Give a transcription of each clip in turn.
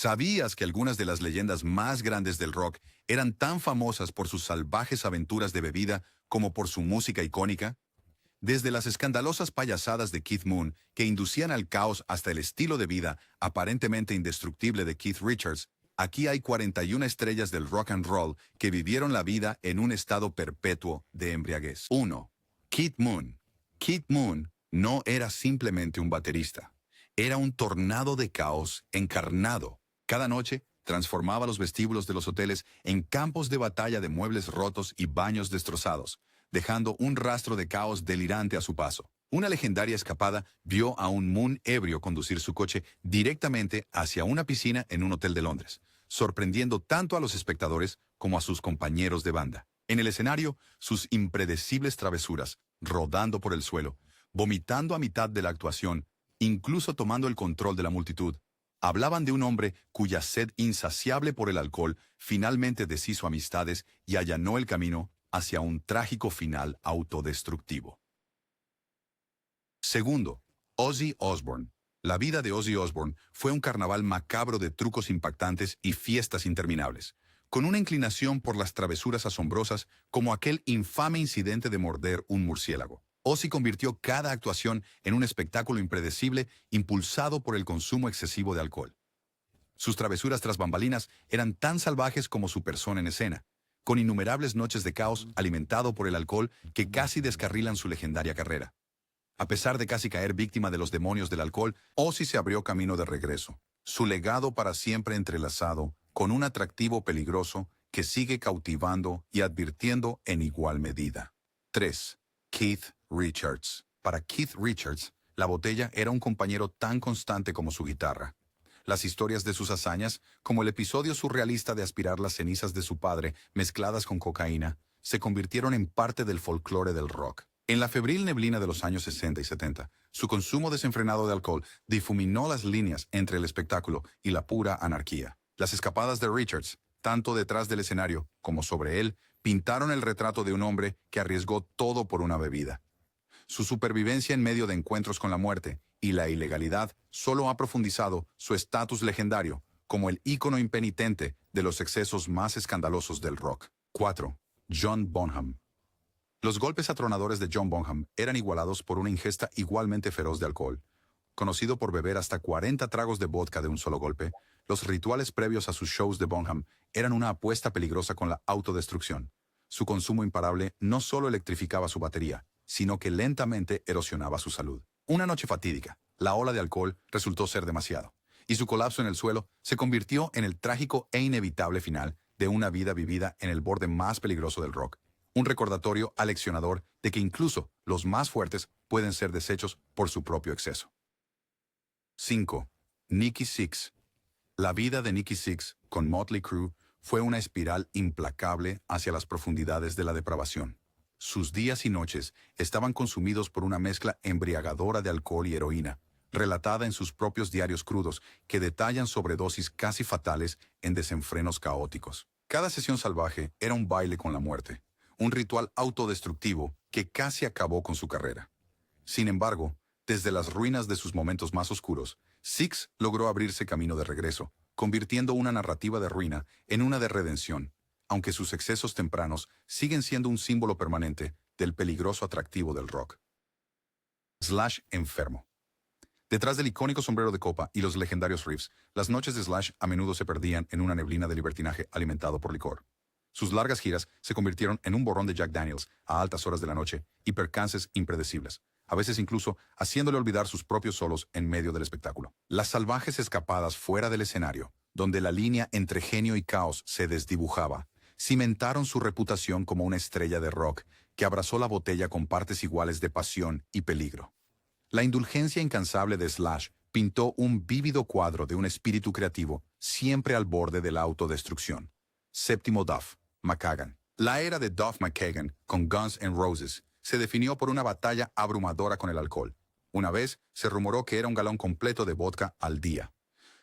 ¿Sabías que algunas de las leyendas más grandes del rock eran tan famosas por sus salvajes aventuras de bebida como por su música icónica? Desde las escandalosas payasadas de Keith Moon, que inducían al caos, hasta el estilo de vida aparentemente indestructible de Keith Richards, aquí hay 41 estrellas del rock and roll que vivieron la vida en un estado perpetuo de embriaguez. 1. Keith Moon. Keith Moon no era simplemente un baterista. Era un tornado de caos encarnado. Cada noche transformaba los vestíbulos de los hoteles en campos de batalla de muebles rotos y baños destrozados, dejando un rastro de caos delirante a su paso. Una legendaria escapada vio a un Moon ebrio conducir su coche directamente hacia una piscina en un hotel de Londres, sorprendiendo tanto a los espectadores como a sus compañeros de banda. En el escenario, sus impredecibles travesuras, rodando por el suelo, vomitando a mitad de la actuación, incluso tomando el control de la multitud, hablaban de un hombre cuya sed insaciable por el alcohol finalmente deshizo amistades y allanó el camino hacia un trágico final autodestructivo. Segundo, Ozzy Osbourne. La vida de Ozzy Osbourne fue un carnaval macabro de trucos impactantes y fiestas interminables, con una inclinación por las travesuras asombrosas como aquel infame incidente de morder un murciélago. Ozzy convirtió cada actuación en un espectáculo impredecible impulsado por el consumo excesivo de alcohol. Sus travesuras tras bambalinas eran tan salvajes como su persona en escena, con innumerables noches de caos alimentado por el alcohol que casi descarrilan su legendaria carrera. A pesar de casi caer víctima de los demonios del alcohol, Ozzy se abrió camino de regreso, su legado para siempre entrelazado con un atractivo peligroso que sigue cautivando y advirtiendo en igual medida. 3. Keith Richards. Para Keith Richards, la botella era un compañero tan constante como su guitarra. Las historias de sus hazañas, como el episodio surrealista de aspirar las cenizas de su padre mezcladas con cocaína, se convirtieron en parte del folclore del rock. En la febril neblina de los años 60 y 70, su consumo desenfrenado de alcohol difuminó las líneas entre el espectáculo y la pura anarquía. Las escapadas de Richards, tanto detrás del escenario como sobre él, pintaron el retrato de un hombre que arriesgó todo por una bebida. Su supervivencia en medio de encuentros con la muerte y la ilegalidad solo ha profundizado su estatus legendario como el ícono impenitente de los excesos más escandalosos del rock. 4. John Bonham. Los golpes atronadores de John Bonham eran igualados por una ingesta igualmente feroz de alcohol. Conocido por beber hasta 40 tragos de vodka de un solo golpe, los rituales previos a sus shows de Bonham eran una apuesta peligrosa con la autodestrucción. Su consumo imparable no solo electrificaba su batería, sino que lentamente erosionaba su salud. Una noche fatídica, la ola de alcohol resultó ser demasiado, y su colapso en el suelo se convirtió en el trágico e inevitable final de una vida vivida en el borde más peligroso del rock. Un recordatorio aleccionador de que incluso los más fuertes pueden ser deshechos por su propio exceso. 5. Nikki Sixx. La vida de Nikki Sixx con Motley Crue fue una espiral implacable hacia las profundidades de la depravación. Sus días y noches estaban consumidos por una mezcla embriagadora de alcohol y heroína, relatada en sus propios diarios crudos que detallan sobredosis casi fatales en desenfrenos caóticos. Cada sesión salvaje era un baile con la muerte, un ritual autodestructivo que casi acabó con su carrera. Sin embargo, desde las ruinas de sus momentos más oscuros, Sixx logró abrirse camino de regreso, convirtiendo una narrativa de ruina en una de redención, aunque sus excesos tempranos siguen siendo un símbolo permanente del peligroso atractivo del rock. Slash enfermo. Detrás del icónico sombrero de copa y los legendarios riffs, las noches de Slash a menudo se perdían en una neblina de libertinaje alimentado por licor. Sus largas giras se convirtieron en un borrón de Jack Daniels a altas horas de la noche y percances impredecibles, a veces incluso haciéndole olvidar sus propios solos en medio del espectáculo. Las salvajes escapadas fuera del escenario, donde la línea entre genio y caos se desdibujaba, cimentaron su reputación como una estrella de rock que abrazó la botella con partes iguales de pasión y peligro. La indulgencia incansable de Slash pintó un vívido cuadro de un espíritu creativo siempre al borde de la autodestrucción. Séptimo Duff McKagan. La era de Duff McKagan con Guns N' Roses se definió por una batalla abrumadora con el alcohol. Una vez se rumoró que era un galón completo de vodka al día.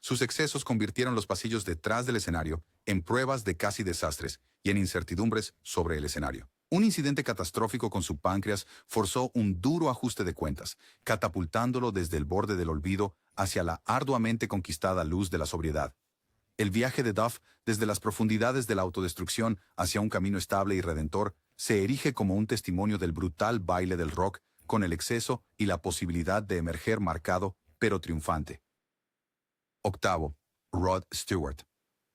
Sus excesos convirtieron los pasillos detrás del escenario en pruebas de casi desastres y en incertidumbres sobre el escenario. Un incidente catastrófico con su páncreas forzó un duro ajuste de cuentas, catapultándolo desde el borde del olvido hacia la arduamente conquistada luz de la sobriedad. El viaje de Duff desde las profundidades de la autodestrucción hacia un camino estable y redentor se erige como un testimonio del brutal baile del rock con el exceso y la posibilidad de emerger marcado, pero triunfante. Octavo, Rod Stewart.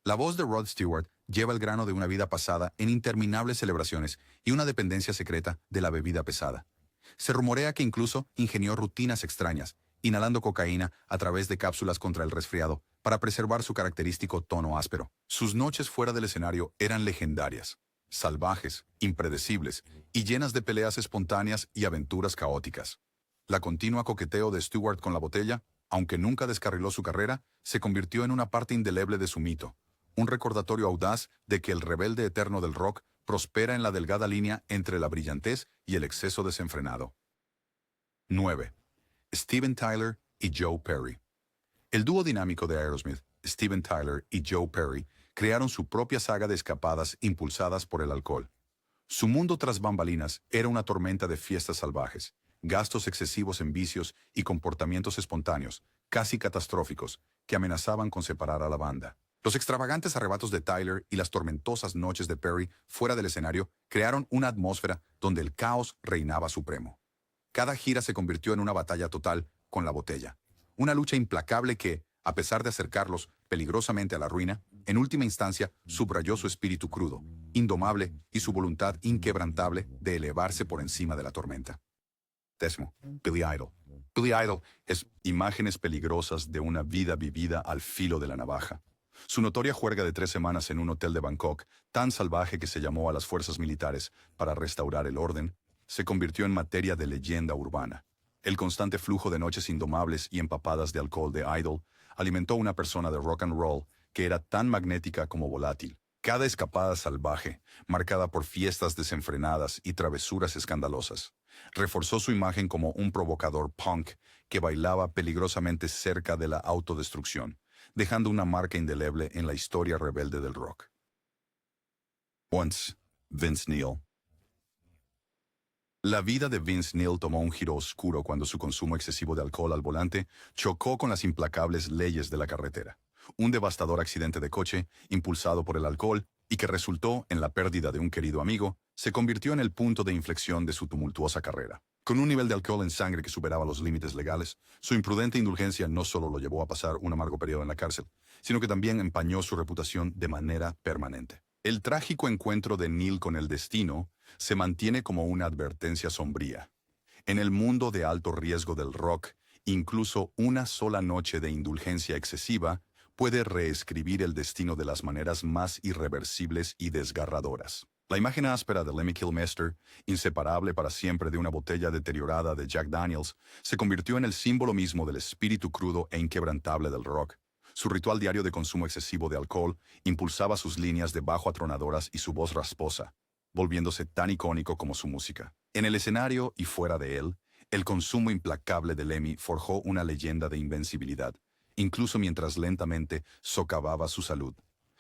La voz de Rod Stewart lleva el grano de una vida pasada en interminables celebraciones y una dependencia secreta de la bebida pesada. Se rumorea que incluso ingenió rutinas extrañas, inhalando cocaína a través de cápsulas contra el resfriado, para preservar su característico tono áspero. Sus noches fuera del escenario eran legendarias, salvajes, impredecibles y llenas de peleas espontáneas y aventuras caóticas. La continua coqueteo de Stewart con la botella, aunque nunca descarriló su carrera, se convirtió en una parte indeleble de su mito, un recordatorio audaz de que el rebelde eterno del rock prospera en la delgada línea entre la brillantez y el exceso desenfrenado. 9. Steven Tyler y Joe Perry. El dúo dinámico de Aerosmith, Steven Tyler y Joe Perry, crearon su propia saga de escapadas impulsadas por el alcohol. Su mundo tras bambalinas era una tormenta de fiestas salvajes, gastos excesivos en vicios y comportamientos espontáneos, casi catastróficos, que amenazaban con separar a la banda. Los extravagantes arrebatos de Tyler y las tormentosas noches de Perry fuera del escenario crearon una atmósfera donde el caos reinaba supremo. Cada gira se convirtió en una batalla total con la botella. Una lucha implacable que, a pesar de acercarlos peligrosamente a la ruina, en última instancia subrayó su espíritu crudo, indomable y su voluntad inquebrantable de elevarse por encima de la tormenta. 10. Billy Idol. Billy Idol es imágenes peligrosas de una vida vivida al filo de la navaja. Su notoria juerga de 3 semanas en un hotel de Bangkok, tan salvaje que se llamó a las fuerzas militares para restaurar el orden, se convirtió en materia de leyenda urbana. El constante flujo de noches indomables y empapadas de alcohol de Idol alimentó una persona de rock and roll que era tan magnética como volátil. Cada escapada salvaje, marcada por fiestas desenfrenadas y travesuras escandalosas, reforzó su imagen como un provocador punk que bailaba peligrosamente cerca de la autodestrucción, dejando una marca indeleble en la historia rebelde del rock. Once, Vince Neil. La vida de Vince Neil tomó un giro oscuro cuando su consumo excesivo de alcohol al volante chocó con las implacables leyes de la carretera. Un devastador accidente de coche, impulsado por el alcohol y que resultó en la pérdida de un querido amigo, se convirtió en el punto de inflexión de su tumultuosa carrera. Con un nivel de alcohol en sangre que superaba los límites legales, su imprudente indulgencia no solo lo llevó a pasar un amargo periodo en la cárcel, sino que también empañó su reputación de manera permanente. El trágico encuentro de Neil con el destino se mantiene como una advertencia sombría. En el mundo de alto riesgo del rock, incluso una sola noche de indulgencia excesiva puede reescribir el destino de las maneras más irreversibles y desgarradoras. La imagen áspera de Lemmy Kilmister, inseparable para siempre de una botella deteriorada de Jack Daniels, se convirtió en el símbolo mismo del espíritu crudo e inquebrantable del rock. Su ritual diario de consumo excesivo de alcohol impulsaba sus líneas de bajo atronadoras y su voz rasposa, volviéndose tan icónico como su música. En el escenario y fuera de él, el consumo implacable de Lemmy forjó una leyenda de invencibilidad, incluso mientras lentamente socavaba su salud.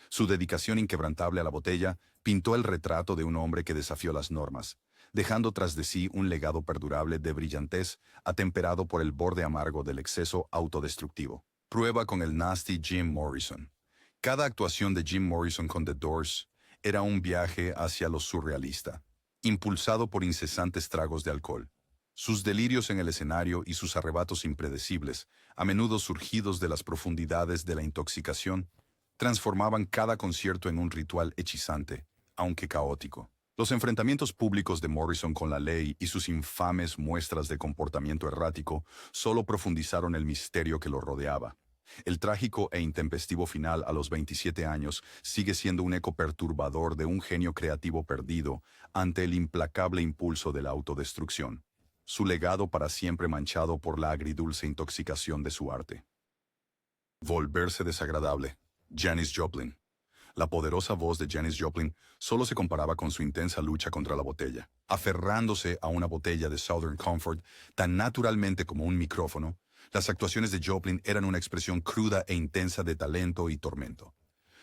Su dedicación inquebrantable a la botella pintó el retrato de un hombre que desafió las normas, dejando tras de sí un legado perdurable de brillantez atemperado por el borde amargo del exceso autodestructivo. Prueba con el nasty Jim Morrison. Cada actuación de Jim Morrison con The Doors era un viaje hacia lo surrealista, impulsado por incesantes tragos de alcohol. Sus delirios en el escenario y sus arrebatos impredecibles, a menudo surgidos de las profundidades de la intoxicación, transformaban cada concierto en un ritual hechizante, aunque caótico. Los enfrentamientos públicos de Morrison con la ley y sus infames muestras de comportamiento errático solo profundizaron el misterio que lo rodeaba. El trágico e intempestivo final a los 27 años sigue siendo un eco perturbador de un genio creativo perdido ante el implacable impulso de la autodestrucción. Su legado para siempre manchado por la agridulce intoxicación de su arte. Volverse desagradable. Janis Joplin. La poderosa voz de Janis Joplin solo se comparaba con su intensa lucha contra la botella. Aferrándose a una botella de Southern Comfort tan naturalmente como un micrófono, las actuaciones de Joplin eran una expresión cruda e intensa de talento y tormento.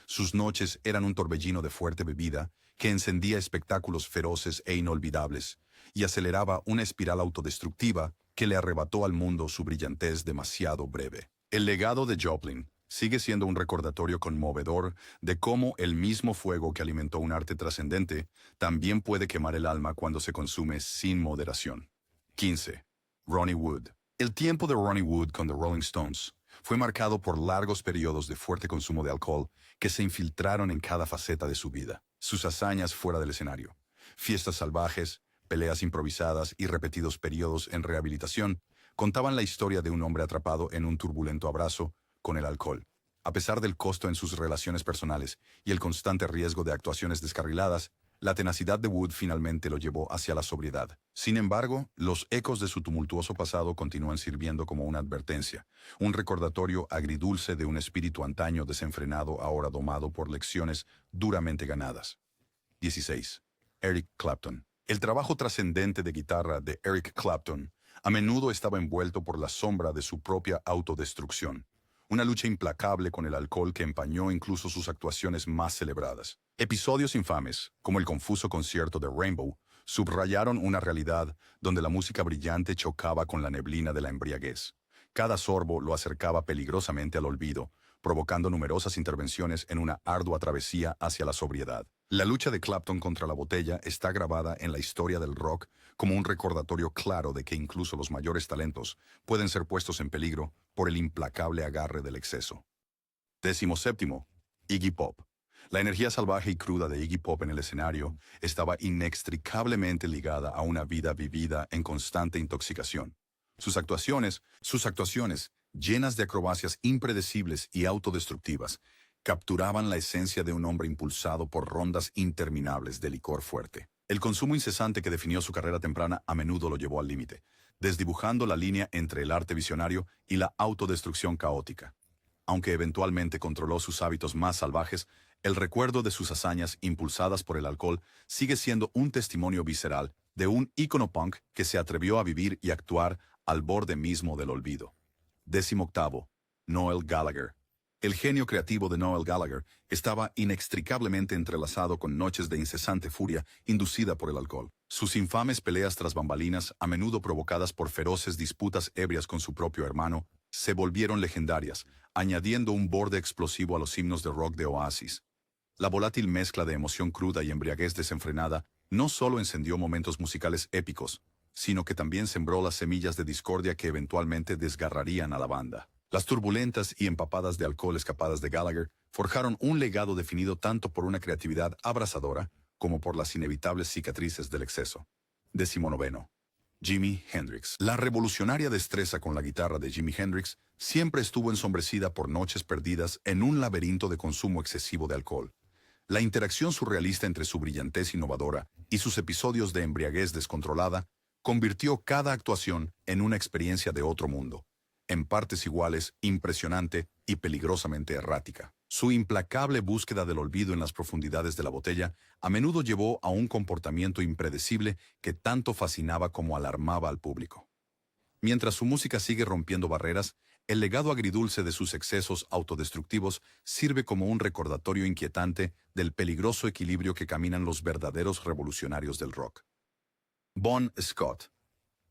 Sus noches eran un torbellino de fuerte bebida que encendía espectáculos feroces e inolvidables y aceleraba una espiral autodestructiva que le arrebató al mundo su brillantez demasiado breve. El legado de Joplin, sigue siendo un recordatorio conmovedor de cómo el mismo fuego que alimentó un arte trascendente también puede quemar el alma cuando se consume sin moderación. 15. Ronnie Wood. El tiempo de Ronnie Wood con The Rolling Stones fue marcado por largos periodos de fuerte consumo de alcohol que se infiltraron en cada faceta de su vida. Sus hazañas fuera del escenario, fiestas salvajes, peleas improvisadas y repetidos periodos en rehabilitación contaban la historia de un hombre atrapado en un turbulento abrazo con el alcohol. A pesar del costo en sus relaciones personales y el constante riesgo de actuaciones descarriladas, la tenacidad de Wood finalmente lo llevó hacia la sobriedad. Sin embargo, los ecos de su tumultuoso pasado continúan sirviendo como una advertencia, un recordatorio agridulce de un espíritu antaño desenfrenado ahora domado por lecciones duramente ganadas. 16. Eric Clapton. El trabajo trascendente de guitarra de Eric Clapton a menudo estaba envuelto por la sombra de su propia autodestrucción, una lucha implacable con el alcohol que empañó incluso sus actuaciones más celebradas. Episodios infames, como el confuso concierto de Rainbow, subrayaron una realidad donde la música brillante chocaba con la neblina de la embriaguez. Cada sorbo lo acercaba peligrosamente al olvido, provocando numerosas intervenciones en una ardua travesía hacia la sobriedad. La lucha de Clapton contra la botella está grabada en la historia del rock como un recordatorio claro de que incluso los mayores talentos pueden ser puestos en peligro por el implacable agarre del exceso. 17. Iggy Pop. La energía salvaje y cruda de Iggy Pop en el escenario estaba inextricablemente ligada a una vida vivida en constante intoxicación. Sus actuaciones, llenas de acrobacias impredecibles y autodestructivas, capturaban la esencia de un hombre impulsado por rondas interminables de licor fuerte. El consumo incesante que definió su carrera temprana a menudo lo llevó al límite, desdibujando la línea entre el arte visionario y la autodestrucción caótica. Aunque eventualmente controló sus hábitos más salvajes, el recuerdo de sus hazañas impulsadas por el alcohol sigue siendo un testimonio visceral de un ícono punk que se atrevió a vivir y actuar al borde mismo del olvido. 18. Noel Gallagher. El genio creativo de Noel Gallagher estaba inextricablemente entrelazado con noches de incesante furia inducida por el alcohol. Sus infames peleas tras bambalinas, a menudo provocadas por feroces disputas ebrias con su propio hermano, se volvieron legendarias, añadiendo un borde explosivo a los himnos de rock de Oasis. La volátil mezcla de emoción cruda y embriaguez desenfrenada no solo encendió momentos musicales épicos, sino que también sembró las semillas de discordia que eventualmente desgarrarían a la banda. Las turbulentas y empapadas de alcohol escapadas de Gallagher forjaron un legado definido tanto por una creatividad abrasadora como por las inevitables cicatrices del exceso. 19. Jimi Hendrix. La revolucionaria destreza con la guitarra de Jimi Hendrix siempre estuvo ensombrecida por noches perdidas en un laberinto de consumo excesivo de alcohol. La interacción surrealista entre su brillantez innovadora y sus episodios de embriaguez descontrolada convirtió cada actuación en una experiencia de otro mundo, en partes iguales, impresionante y peligrosamente errática. Su implacable búsqueda del olvido en las profundidades de la botella a menudo llevó a un comportamiento impredecible que tanto fascinaba como alarmaba al público. Mientras su música sigue rompiendo barreras, el legado agridulce de sus excesos autodestructivos sirve como un recordatorio inquietante del peligroso equilibrio que caminan los verdaderos revolucionarios del rock. Bon Scott.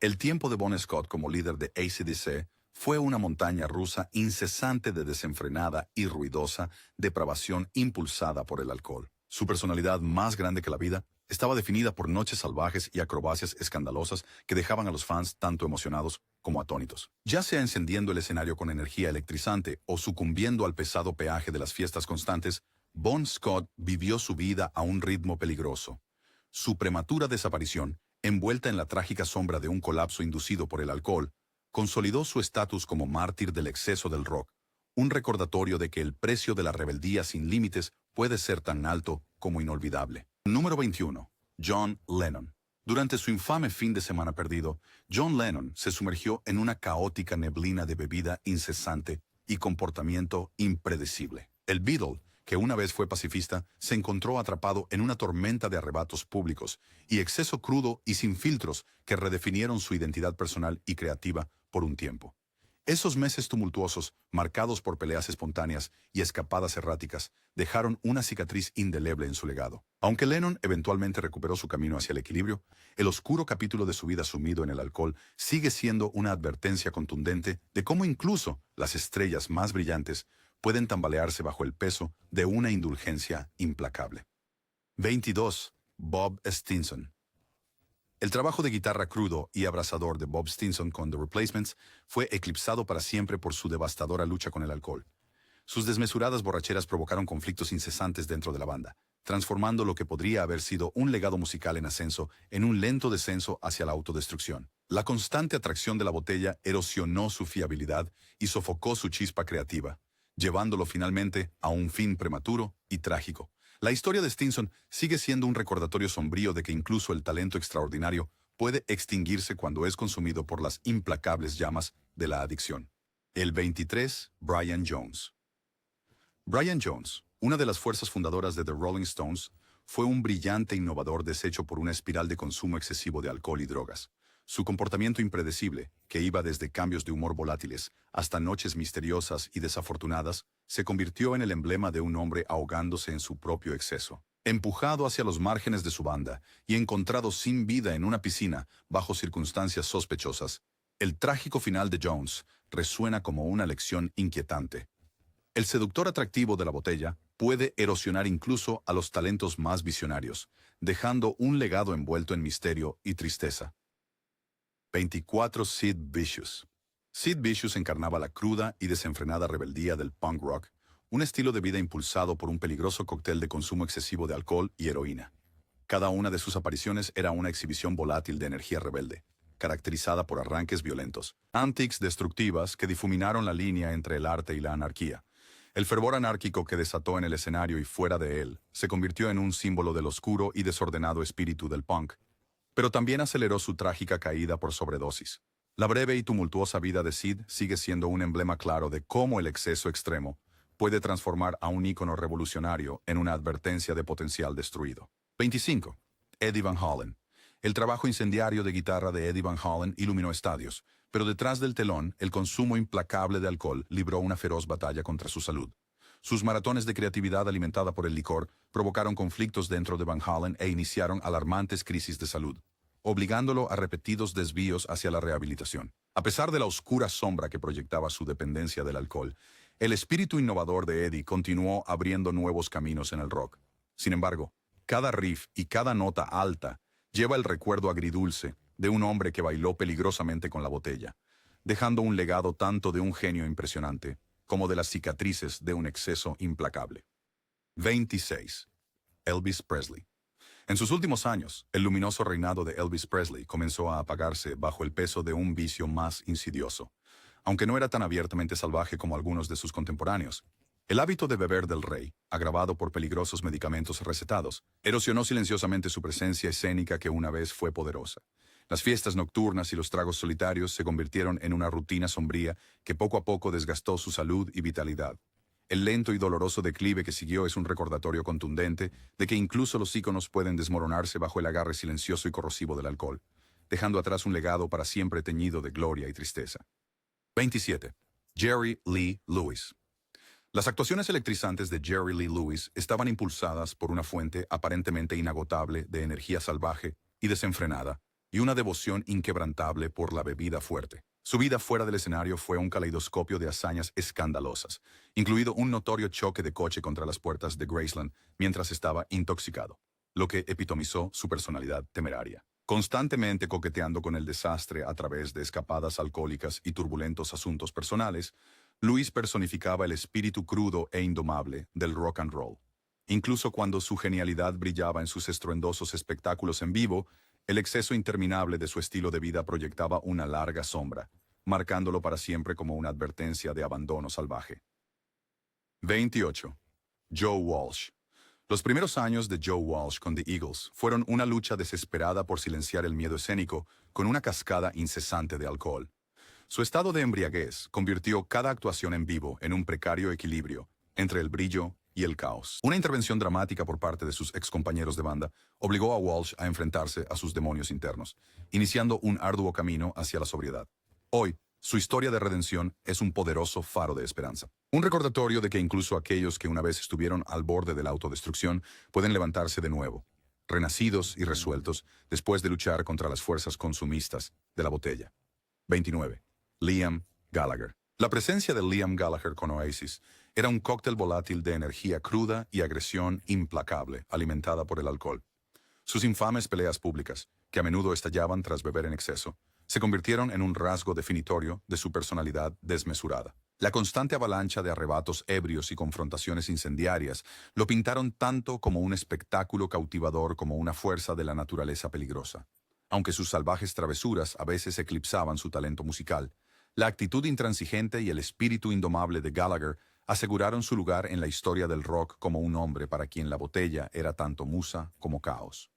El tiempo de Bon Scott como líder de AC/DC fue una montaña rusa incesante de desenfrenada y ruidosa depravación impulsada por el alcohol. Su personalidad, más grande que la vida, estaba definida por noches salvajes y acrobacias escandalosas que dejaban a los fans tanto emocionados como atónitos. Ya sea encendiendo el escenario con energía electrizante o sucumbiendo al pesado peaje de las fiestas constantes, Bon Scott vivió su vida a un ritmo peligroso. Su prematura desaparición, envuelta en la trágica sombra de un colapso inducido por el alcohol, consolidó su estatus como mártir del exceso del rock, un recordatorio de que el precio de la rebeldía sin límites puede ser tan alto como inolvidable. Número 21. John Lennon. Durante su infame fin de semana perdido, John Lennon se sumergió en una caótica neblina de bebida incesante y comportamiento impredecible. El Beatle, que una vez fue pacifista, se encontró atrapado en una tormenta de arrebatos públicos y exceso crudo y sin filtros que redefinieron su identidad personal y creativa por un tiempo. Esos meses tumultuosos, marcados por peleas espontáneas y escapadas erráticas, dejaron una cicatriz indeleble en su legado. Aunque Lennon eventualmente recuperó su camino hacia el equilibrio, el oscuro capítulo de su vida sumido en el alcohol sigue siendo una advertencia contundente de cómo incluso las estrellas más brillantes pueden tambalearse bajo el peso de una indulgencia implacable. 22. Bob Stinson. El trabajo de guitarra crudo y abrasador de Bob Stinson con The Replacements fue eclipsado para siempre por su devastadora lucha con el alcohol. Sus desmesuradas borracheras provocaron conflictos incesantes dentro de la banda, transformando lo que podría haber sido un legado musical en ascenso en un lento descenso hacia la autodestrucción. La constante atracción de la botella erosionó su fiabilidad y sofocó su chispa creativa, llevándolo finalmente a un fin prematuro y trágico. La historia de Stinson sigue siendo un recordatorio sombrío de que incluso el talento extraordinario puede extinguirse cuando es consumido por las implacables llamas de la adicción. El 23. Brian Jones. Brian Jones, una de las fuerzas fundadoras de The Rolling Stones, fue un brillante innovador deshecho por una espiral de consumo excesivo de alcohol y drogas. Su comportamiento impredecible, que iba desde cambios de humor volátiles hasta noches misteriosas y desafortunadas, se convirtió en el emblema de un hombre ahogándose en su propio exceso. Empujado hacia los márgenes de su banda y encontrado sin vida en una piscina bajo circunstancias sospechosas, el trágico final de Jones resuena como una lección inquietante. El seductor atractivo de la botella puede erosionar incluso a los talentos más visionarios, dejando un legado envuelto en misterio y tristeza. 24. Sid Vicious. Sid Vicious encarnaba la cruda y desenfrenada rebeldía del punk rock, un estilo de vida impulsado por un peligroso cóctel de consumo excesivo de alcohol y heroína. Cada una de sus apariciones era una exhibición volátil de energía rebelde, caracterizada por arranques violentos, antics destructivas que difuminaron la línea entre el arte y la anarquía. El fervor anárquico que desató en el escenario y fuera de él se convirtió en un símbolo del oscuro y desordenado espíritu del punk, pero también aceleró su trágica caída por sobredosis. La breve y tumultuosa vida de Sid sigue siendo un emblema claro de cómo el exceso extremo puede transformar a un ícono revolucionario en una advertencia de potencial destruido. 25. Eddie Van Halen. El trabajo incendiario de guitarra de Eddie Van Halen iluminó estadios, pero detrás del telón, el consumo implacable de alcohol libró una feroz batalla contra su salud. Sus maratones de creatividad alimentada por el licor provocaron conflictos dentro de Van Halen e iniciaron alarmantes crisis de salud, obligándolo a repetidos desvíos hacia la rehabilitación. A pesar de la oscura sombra que proyectaba su dependencia del alcohol, el espíritu innovador de Eddie continuó abriendo nuevos caminos en el rock. Sin embargo, cada riff y cada nota alta lleva el recuerdo agridulce de un hombre que bailó peligrosamente con la botella, dejando un legado tanto de un genio impresionante como de las cicatrices de un exceso implacable. 26. Elvis Presley. En sus últimos años, el luminoso reinado de Elvis Presley comenzó a apagarse bajo el peso de un vicio más insidioso. Aunque no era tan abiertamente salvaje como algunos de sus contemporáneos, el hábito de beber del rey, agravado por peligrosos medicamentos recetados, erosionó silenciosamente su presencia escénica que una vez fue poderosa. Las fiestas nocturnas y los tragos solitarios se convirtieron en una rutina sombría que poco a poco desgastó su salud y vitalidad. El lento y doloroso declive que siguió es un recordatorio contundente de que incluso los íconos pueden desmoronarse bajo el agarre silencioso y corrosivo del alcohol, dejando atrás un legado para siempre teñido de gloria y tristeza. 27. Jerry Lee Lewis. Las actuaciones electrizantes de Jerry Lee Lewis estaban impulsadas por una fuente aparentemente inagotable de energía salvaje y desenfrenada, y una devoción inquebrantable por la bebida fuerte. Su vida fuera del escenario fue un caleidoscopio de hazañas escandalosas, incluido un notorio choque de coche contra las puertas de Graceland mientras estaba intoxicado, lo que epitomizó su personalidad temeraria. Constantemente coqueteando con el desastre a través de escapadas alcohólicas y turbulentos asuntos personales, Lewis personificaba el espíritu crudo e indomable del rock and roll. Incluso cuando su genialidad brillaba en sus estruendosos espectáculos en vivo, el exceso interminable de su estilo de vida proyectaba una larga sombra, marcándolo para siempre como una advertencia de abandono salvaje. 28. Joe Walsh. Los primeros años de Joe Walsh con The Eagles fueron una lucha desesperada por silenciar el miedo escénico con una cascada incesante de alcohol. Su estado de embriaguez convirtió cada actuación en vivo en un precario equilibrio entre el brillo y el caos. Una intervención dramática por parte de sus excompañeros de banda obligó a Walsh a enfrentarse a sus demonios internos, iniciando un arduo camino hacia la sobriedad. Hoy, su historia de redención es un poderoso faro de esperanza. Un recordatorio de que incluso aquellos que una vez estuvieron al borde de la autodestrucción pueden levantarse de nuevo, renacidos y resueltos después de luchar contra las fuerzas consumistas de la botella. 29. Liam Gallagher. La presencia de Liam Gallagher con Oasis Era un cóctel volátil de energía cruda y agresión implacable, alimentada por el alcohol. Sus infames peleas públicas, que a menudo estallaban tras beber en exceso, se convirtieron en un rasgo definitorio de su personalidad desmesurada. La constante avalancha de arrebatos ebrios y confrontaciones incendiarias lo pintaron tanto como un espectáculo cautivador como una fuerza de la naturaleza peligrosa. Aunque sus salvajes travesuras a veces eclipsaban su talento musical, la actitud intransigente y el espíritu indomable de Gallagher aseguraron su lugar en la historia del rock como un hombre para quien la botella era tanto musa como caos.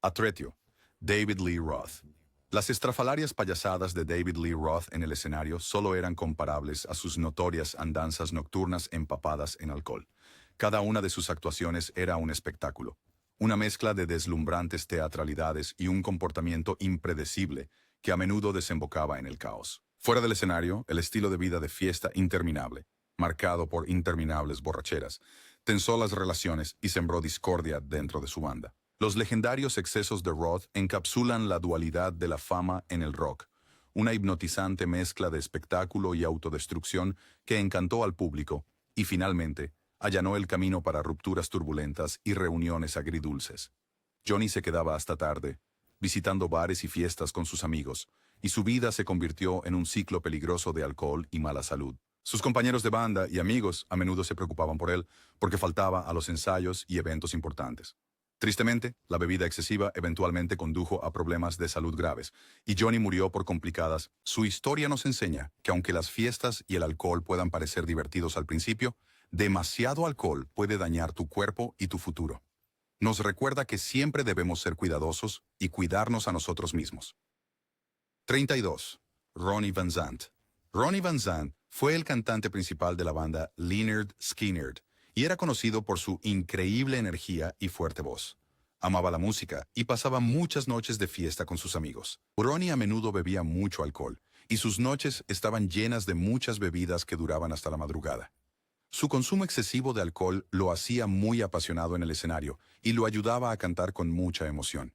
Atretio, David Lee Roth. Las estrafalarias payasadas de David Lee Roth en el escenario solo eran comparables a sus notorias andanzas nocturnas empapadas en alcohol. Cada una de sus actuaciones era un espectáculo, una mezcla de deslumbrantes teatralidades y un comportamiento impredecible que a menudo desembocaba en el caos. Fuera del escenario, el estilo de vida de fiesta interminable, marcado por interminables borracheras, tensó las relaciones y sembró discordia dentro de su banda. Los legendarios excesos de Roth encapsulan la dualidad de la fama en el rock, una hipnotizante mezcla de espectáculo y autodestrucción que encantó al público y, finalmente, allanó el camino para rupturas turbulentas y reuniones agridulces. Johnny se quedaba hasta tarde, visitando bares y fiestas con sus amigos, y su vida se convirtió en un ciclo peligroso de alcohol y mala salud. Sus compañeros de banda y amigos a menudo se preocupaban por él porque faltaba a los ensayos y eventos importantes. Tristemente, la bebida excesiva eventualmente condujo a problemas de salud graves, y Johnny murió por complicadas. Su historia nos enseña que aunque las fiestas y el alcohol puedan parecer divertidos al principio, demasiado alcohol puede dañar tu cuerpo y tu futuro. Nos recuerda que siempre debemos ser cuidadosos y cuidarnos a nosotros mismos. 32. Ronnie Van Zant. Ronnie Van Zant fue el cantante principal de la banda Lynyrd Skynyrd, y era conocido por su increíble energía y fuerte voz. Amaba la música y pasaba muchas noches de fiesta con sus amigos. Ronnie a menudo bebía mucho alcohol, y sus noches estaban llenas de muchas bebidas que duraban hasta la madrugada. Su consumo excesivo de alcohol lo hacía muy apasionado en el escenario y lo ayudaba a cantar con mucha emoción.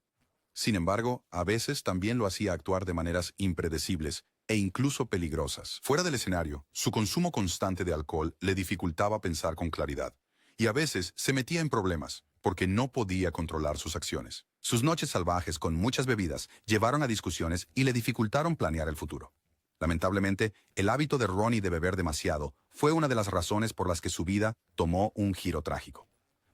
Sin embargo, a veces también lo hacía actuar de maneras impredecibles e incluso peligrosas. Fuera del escenario, su consumo constante de alcohol le dificultaba pensar con claridad, y a veces se metía en problemas porque no podía controlar sus acciones. Sus noches salvajes con muchas bebidas llevaron a discusiones y le dificultaron planear el futuro. Lamentablemente, el hábito de Ronnie de beber demasiado fue una de las razones por las que su vida tomó un giro trágico.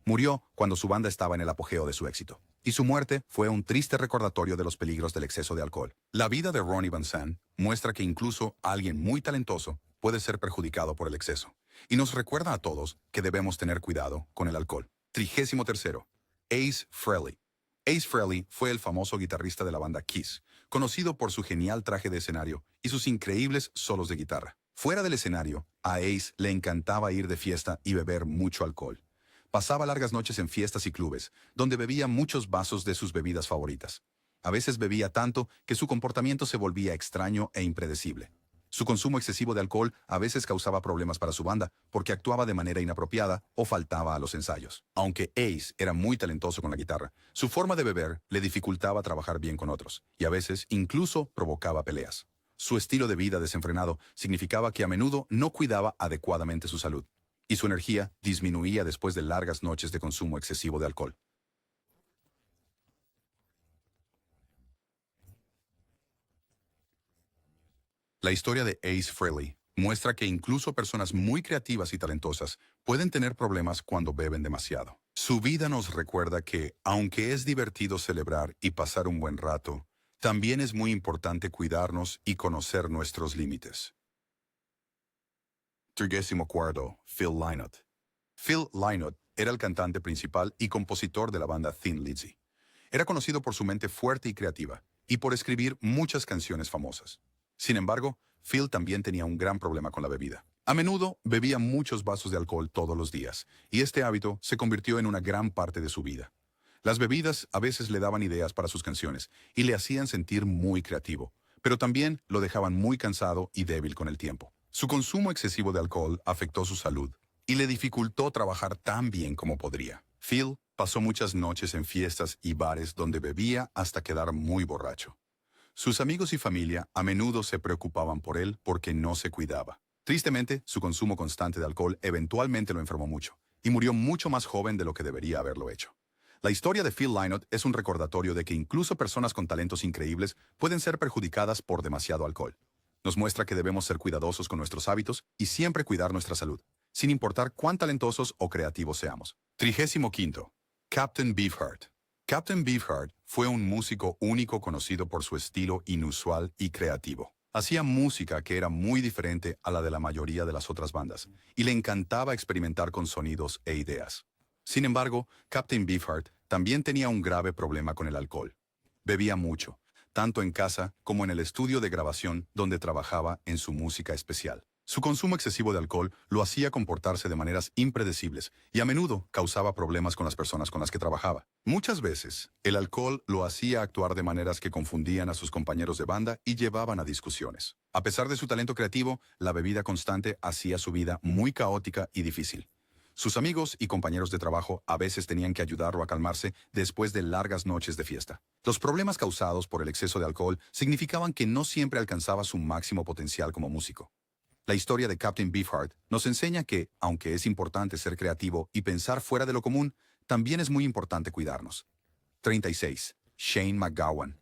Murió cuando su banda estaba en el apogeo de su éxito, y su muerte fue un triste recordatorio de los peligros del exceso de alcohol. La vida de Ronnie Van Zant muestra que incluso alguien muy talentoso puede ser perjudicado por el exceso, y nos recuerda a todos que debemos tener cuidado con el alcohol. 33. Ace Frehley. Ace Frehley fue el famoso guitarrista de la banda Kiss, conocido por su genial traje de escenario y sus increíbles solos de guitarra. Fuera del escenario, a Ace le encantaba ir de fiesta y beber mucho alcohol. Pasaba largas noches en fiestas y clubes, donde bebía muchos vasos de sus bebidas favoritas. A veces bebía tanto que su comportamiento se volvía extraño e impredecible. Su consumo excesivo de alcohol a veces causaba problemas para su banda porque actuaba de manera inapropiada o faltaba a los ensayos. Aunque Ace era muy talentoso con la guitarra, su forma de beber le dificultaba trabajar bien con otros, y a veces incluso provocaba peleas. Su estilo de vida desenfrenado significaba que a menudo no cuidaba adecuadamente su salud, y su energía disminuía después de largas noches de consumo excesivo de alcohol. La historia de Ace Frehley muestra que incluso personas muy creativas y talentosas pueden tener problemas cuando beben demasiado. Su vida nos recuerda que, aunque es divertido celebrar y pasar un buen rato, también es muy importante cuidarnos y conocer nuestros límites. 34. Phil Lynott. Phil Lynott era el cantante principal y compositor de la banda Thin Lizzy. Era conocido por su mente fuerte y creativa, y por escribir muchas canciones famosas. Sin embargo, Phil también tenía un gran problema con la bebida. A menudo bebía muchos vasos de alcohol todos los días, y este hábito se convirtió en una gran parte de su vida. Las bebidas a veces le daban ideas para sus canciones y le hacían sentir muy creativo, pero también lo dejaban muy cansado y débil con el tiempo. Su consumo excesivo de alcohol afectó su salud y le dificultó trabajar tan bien como podría. Phil pasó muchas noches en fiestas y bares donde bebía hasta quedar muy borracho. Sus amigos y familia a menudo se preocupaban por él porque no se cuidaba. Tristemente, su consumo constante de alcohol eventualmente lo enfermó mucho, y murió mucho más joven de lo que debería haberlo hecho. La historia de Phil Lynott es un recordatorio de que incluso personas con talentos increíbles pueden ser perjudicadas por demasiado alcohol. Nos muestra que debemos ser cuidadosos con nuestros hábitos y siempre cuidar nuestra salud, sin importar cuán talentosos o creativos seamos. 35. Captain Beefheart. Captain Beefheart fue un músico único conocido por su estilo inusual y creativo. Hacía música que era muy diferente a la de la mayoría de las otras bandas, y le encantaba experimentar con sonidos e ideas. Sin embargo, Captain Beefheart también tenía un grave problema con el alcohol. Bebía mucho, tanto en casa como en el estudio de grabación donde trabajaba en su música especial. Su consumo excesivo de alcohol lo hacía comportarse de maneras impredecibles y a menudo causaba problemas con las personas con las que trabajaba. Muchas veces, el alcohol lo hacía actuar de maneras que confundían a sus compañeros de banda y llevaban a discusiones. A pesar de su talento creativo, la bebida constante hacía su vida muy caótica y difícil. Sus amigos y compañeros de trabajo a veces tenían que ayudarlo a calmarse después de largas noches de fiesta. Los problemas causados por el exceso de alcohol significaban que no siempre alcanzaba su máximo potencial como músico. La historia de Captain Beefheart nos enseña que, aunque es importante ser creativo y pensar fuera de lo común, también es muy importante cuidarnos. 36. Shane MacGowan.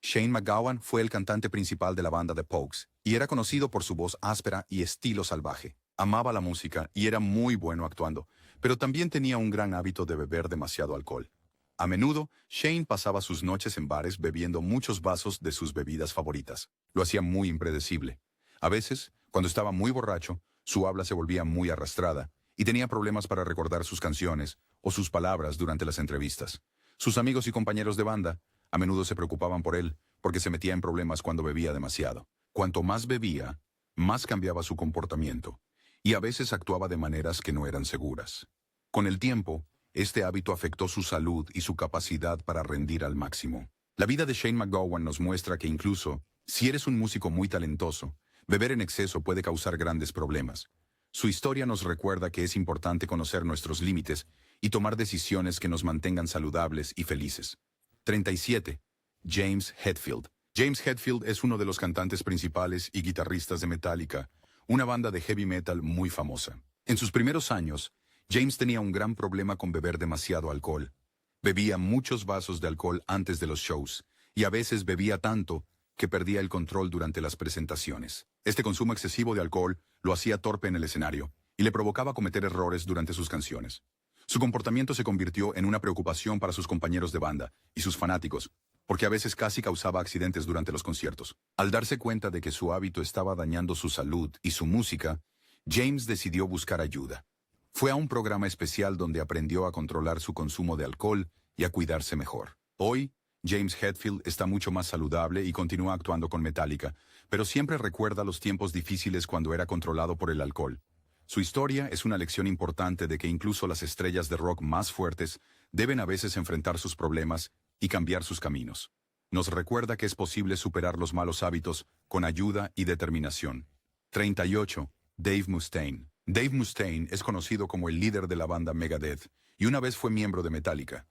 Shane MacGowan fue el cantante principal de la banda The Pogues y era conocido por su voz áspera y estilo salvaje. Amaba la música y era muy bueno actuando, pero también tenía un gran hábito de beber demasiado alcohol. A menudo, Shane pasaba sus noches en bares bebiendo muchos vasos de sus bebidas favoritas. Lo hacía muy impredecible. A veces, cuando estaba muy borracho, su habla se volvía muy arrastrada y tenía problemas para recordar sus canciones o sus palabras durante las entrevistas. Sus amigos y compañeros de banda a menudo se preocupaban por él porque se metía en problemas cuando bebía demasiado. Cuanto más bebía, más cambiaba su comportamiento y a veces actuaba de maneras que no eran seguras. Con el tiempo, este hábito afectó su salud y su capacidad para rendir al máximo. La vida de Shane MacGowan nos muestra que incluso si eres un músico muy talentoso, beber en exceso puede causar grandes problemas. Su historia nos recuerda que es importante conocer nuestros límites y tomar decisiones que nos mantengan saludables y felices. 37. James Hetfield. James Hetfield es uno de los cantantes principales y guitarristas de Metallica, una banda de heavy metal muy famosa. En sus primeros años, James tenía un gran problema con beber demasiado alcohol. Bebía muchos vasos de alcohol antes de los shows, y a veces bebía tanto que perdía el control durante las presentaciones. Este consumo excesivo de alcohol lo hacía torpe en el escenario y le provocaba cometer errores durante sus canciones. Su comportamiento se convirtió en una preocupación para sus compañeros de banda y sus fanáticos, porque a veces casi causaba accidentes durante los conciertos. Al darse cuenta de que su hábito estaba dañando su salud y su música, James decidió buscar ayuda. Fue a un programa especial donde aprendió a controlar su consumo de alcohol y a cuidarse mejor. Hoy, James Hetfield está mucho más saludable y continúa actuando con Metallica, pero siempre recuerda los tiempos difíciles cuando era controlado por el alcohol. Su historia es una lección importante de que incluso las estrellas de rock más fuertes deben a veces enfrentar sus problemas y cambiar sus caminos. Nos recuerda que es posible superar los malos hábitos con ayuda y determinación. 38. Dave Mustaine. Dave Mustaine es conocido como el líder de la banda Megadeth y una vez fue miembro de Metallica.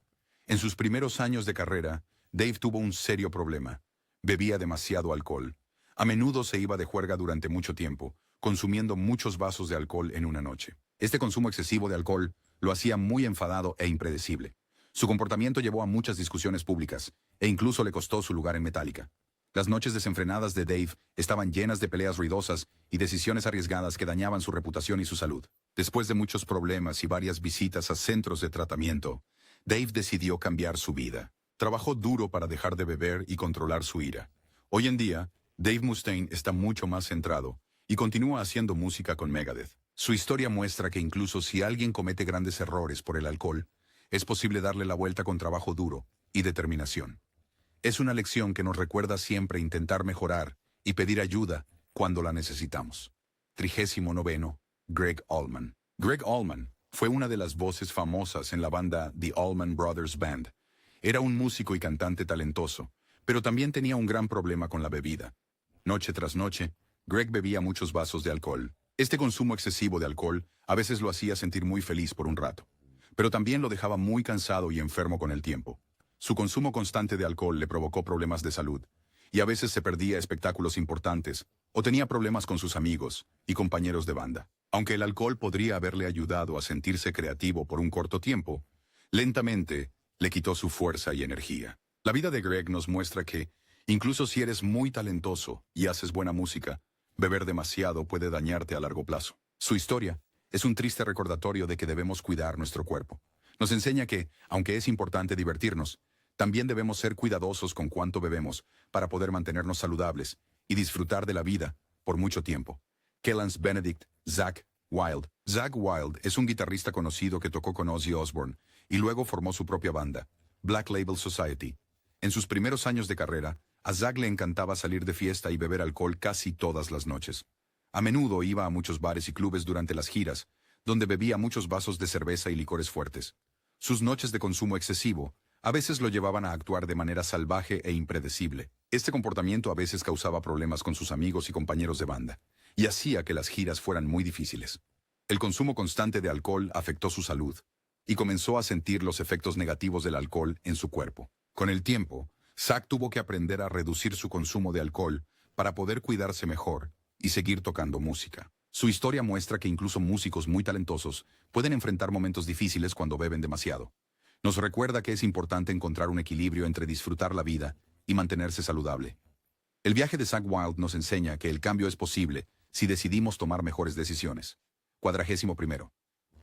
En sus primeros años de carrera, Dave tuvo un serio problema. Bebía demasiado alcohol. A menudo se iba de juerga durante mucho tiempo, consumiendo muchos vasos de alcohol en una noche. Este consumo excesivo de alcohol lo hacía muy enfadado e impredecible. Su comportamiento llevó a muchas discusiones públicas, e incluso le costó su lugar en Metallica. Las noches desenfrenadas de Dave estaban llenas de peleas ruidosas y decisiones arriesgadas que dañaban su reputación y su salud. Después de muchos problemas y varias visitas a centros de tratamiento, Dave decidió cambiar su vida. Trabajó duro para dejar de beber y controlar su ira. Hoy en día, Dave Mustaine está mucho más centrado y continúa haciendo música con Megadeth. Su historia muestra que incluso si alguien comete grandes errores por el alcohol, es posible darle la vuelta con trabajo duro y determinación. Es una lección que nos recuerda siempre intentar mejorar y pedir ayuda cuando la necesitamos. 39. Greg Allman. Greg Allman fue una de las voces famosas en la banda The Allman Brothers Band. Era un músico y cantante talentoso, pero también tenía un gran problema con la bebida. Noche tras noche, Greg bebía muchos vasos de alcohol. Este consumo excesivo de alcohol a veces lo hacía sentir muy feliz por un rato, pero también lo dejaba muy cansado y enfermo con el tiempo. Su consumo constante de alcohol le provocó problemas de salud, y a veces se perdía espectáculos importantes o tenía problemas con sus amigos y compañeros de banda. Aunque el alcohol podría haberle ayudado a sentirse creativo por un corto tiempo, lentamente le quitó su fuerza y energía. La vida de Greg nos muestra que, incluso si eres muy talentoso y haces buena música, beber demasiado puede dañarte a largo plazo. Su historia es un triste recordatorio de que debemos cuidar nuestro cuerpo. Nos enseña que, aunque es importante divertirnos, también debemos ser cuidadosos con cuánto bebemos para poder mantenernos saludables y disfrutar de la vida por mucho tiempo. Kellans Benedict, Zakk Wylde. Zakk Wylde es un guitarrista conocido que tocó con Ozzy Osbourne y luego formó su propia banda, Black Label Society. En sus primeros años de carrera, a Zakk le encantaba salir de fiesta y beber alcohol casi todas las noches. A menudo iba a muchos bares y clubes durante las giras, donde bebía muchos vasos de cerveza y licores fuertes. Sus noches de consumo excesivo a veces lo llevaban a actuar de manera salvaje e impredecible. Este comportamiento a veces causaba problemas con sus amigos y compañeros de banda, y hacía que las giras fueran muy difíciles. El consumo constante de alcohol afectó su salud, y comenzó a sentir los efectos negativos del alcohol en su cuerpo. Con el tiempo, Zakk tuvo que aprender a reducir su consumo de alcohol para poder cuidarse mejor y seguir tocando música. Su historia muestra que incluso músicos muy talentosos pueden enfrentar momentos difíciles cuando beben demasiado. Nos recuerda que es importante encontrar un equilibrio entre disfrutar la vida y mantenerse saludable. El viaje de Zakk Wylde nos enseña que el cambio es posible si decidimos tomar mejores decisiones. 41.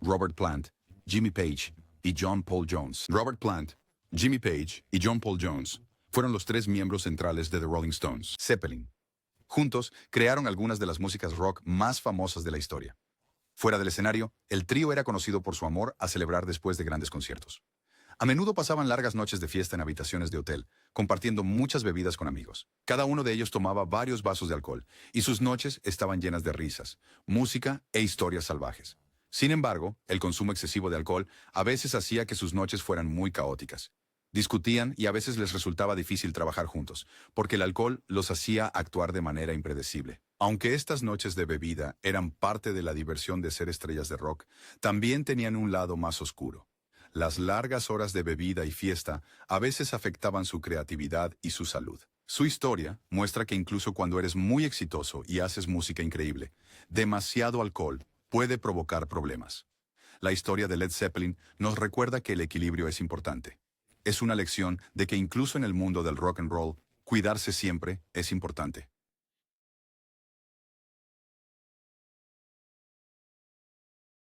Robert Plant, Jimmy Page y John Paul Jones. Robert Plant, Jimmy Page y John Paul Jones fueron los tres miembros centrales de The Rolling Stones. Zeppelin. Juntos, crearon algunas de las músicas rock más famosas de la historia. Fuera del escenario, el trío era conocido por su amor a celebrar después de grandes conciertos. A menudo pasaban largas noches de fiesta en habitaciones de hotel, compartiendo muchas bebidas con amigos. Cada uno de ellos tomaba varios vasos de alcohol, y sus noches estaban llenas de risas, música e historias salvajes. Sin embargo, el consumo excesivo de alcohol a veces hacía que sus noches fueran muy caóticas. Discutían y a veces les resultaba difícil trabajar juntos, porque el alcohol los hacía actuar de manera impredecible. Aunque estas noches de bebida eran parte de la diversión de ser estrellas de rock, también tenían un lado más oscuro. Las largas horas de bebida y fiesta a veces afectaban su creatividad y su salud. Su historia muestra que incluso cuando eres muy exitoso y haces música increíble, demasiado alcohol puede provocar problemas. La historia de Led Zeppelin nos recuerda que el equilibrio es importante. Es una lección de que incluso en el mundo del rock and roll, cuidarse siempre es importante.